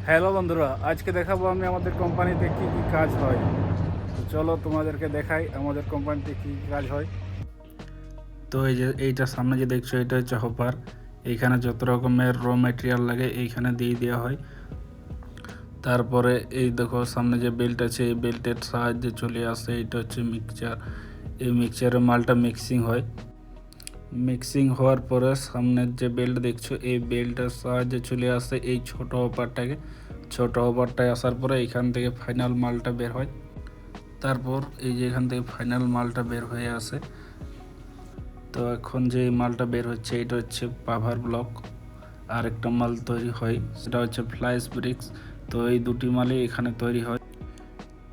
Hello বন্ধুরা, আজকে দেখাবো আমি আমাদের কোম্পানিতে কি কি কাজ হয়। তো চলো তোমাদেরকে দেখাই আমাদের কোম্পানিতে কি কি কাজ হয়। তো এই যে এইটা সামনে যে দেখছো, এটা হচ্ছে হপার। এইখানে যত রকমের র ম্যাটেরিয়াল লাগে এইখানে দিয়ে দেওয়া হয়। তারপরে এই দেখো সামনে যে বেল্ট আছে, এই বেল্টের সাহায্যে চলে আসে এইটা হচ্ছে মিক্সচার। এই মিক্সচারের মালটা মিক্সিং হয়। মিক্সিং হওয়ার পরে সামনের যে বেল্ট দেখছো, এই বেল্টের সাহায্যে চলে আসে এই ছোট হপারটাকে। ছোট হপারটায় আসার পরে এখান থেকে ফাইনাল মালটা বের হয়। তারপর এই যে এখান থেকে ফাইনাল মালটা বের হয়ে আসে। তো এখন যে মালটা বের হচ্ছে এটা হচ্ছে পাভার ব্লক। আর একটা মাল তৈরি হয় সেটা হচ্ছে ফ্লাইস ব্রিক্স। তো এই দুটি মালই এখানে তৈরি হয়।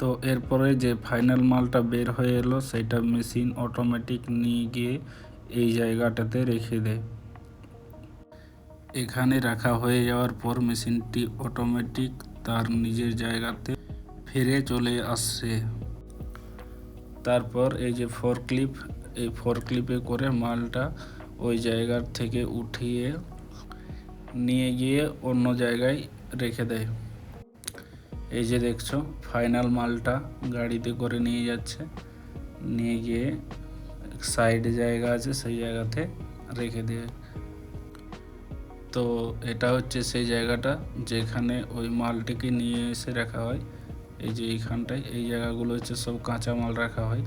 তো এরপরে যে ফাইনাল মালটা বের হয়ে এলো সেটা মেশিন অটোমেটিক নিয়ে গিয়ে এই জায়গাটাতে রেখে দেয়। এখানে রাখা হয়ে যাওয়ার পর মেশিনটি অটোমেটিক তার নিজের জায়গাতে ফিরে চলে আসছে। তারপর এই যে ফোরক্লিপ, এই ফোরক্লিপে করে মালটা ওই জায়গার থেকে উঠিয়ে নিয়ে গিয়ে অন্য জায়গায় রেখে দেয়। এই যে দেখছো ফাইনাল মালটা গাড়িতে করে নিয়ে যাচ্ছে, নিয়ে গিয়ে সাইডে জায়গা আছে সেই জায়গাতে রেখে দেয়। তো এটা হচ্ছে সেই জায়গাটা যেখানে ওই মালটিকে নিয়ে এসে রাখা হয়। এই যে এইখানটায় এই জায়গাগুলো হচ্ছে সব কাঁচা মাল রাখা হয়।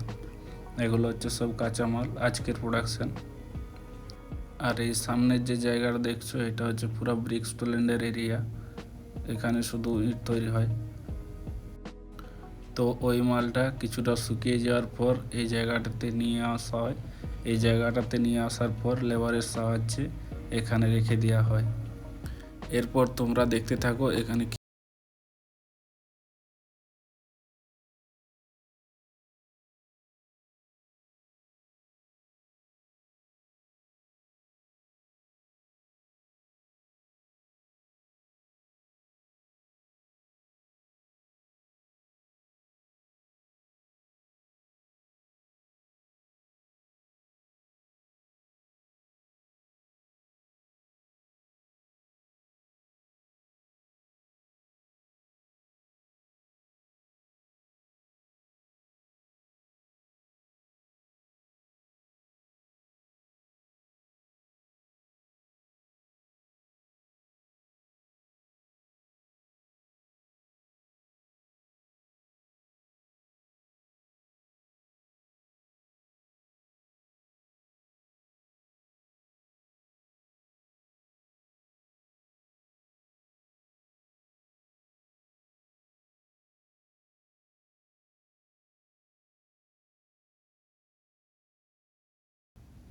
এগুলো হচ্ছে সব কাঁচা মাল আজকের প্রোডাকশন। আর এই সামনের যে জায়গাটা দেখছো এটা হচ্ছে পুরো ব্রিক্সটোল্যান্ডের এরিয়া। এখানে শুধু ইট তৈরি হয়। তো ওই মালটা কিছুটা শুকিয়ে যাওয়ার পর এই জায়গাটাতে নিয়ে আসা হয়। এই জায়গাটাতে নিয়ে আসার পর লেবারের সাহায্যে এখানে রেখে দেওয়া হয়। এরপর তোমরা দেখতে থাকো এখানে।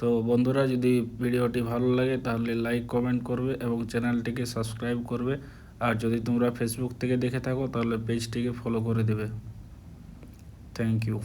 তো বন্ধুরা, যদি ভিডিওটি ভালো লাগে তাহলে লাইক কমেন্ট করবে এবং চ্যানেলটিকে সাবস্ক্রাইব করবে। আর যদি তোমরা ফেসবুক থেকে দেখে থাকো তাহলে পেজটিকে ফলো করে দেবে। Thank you.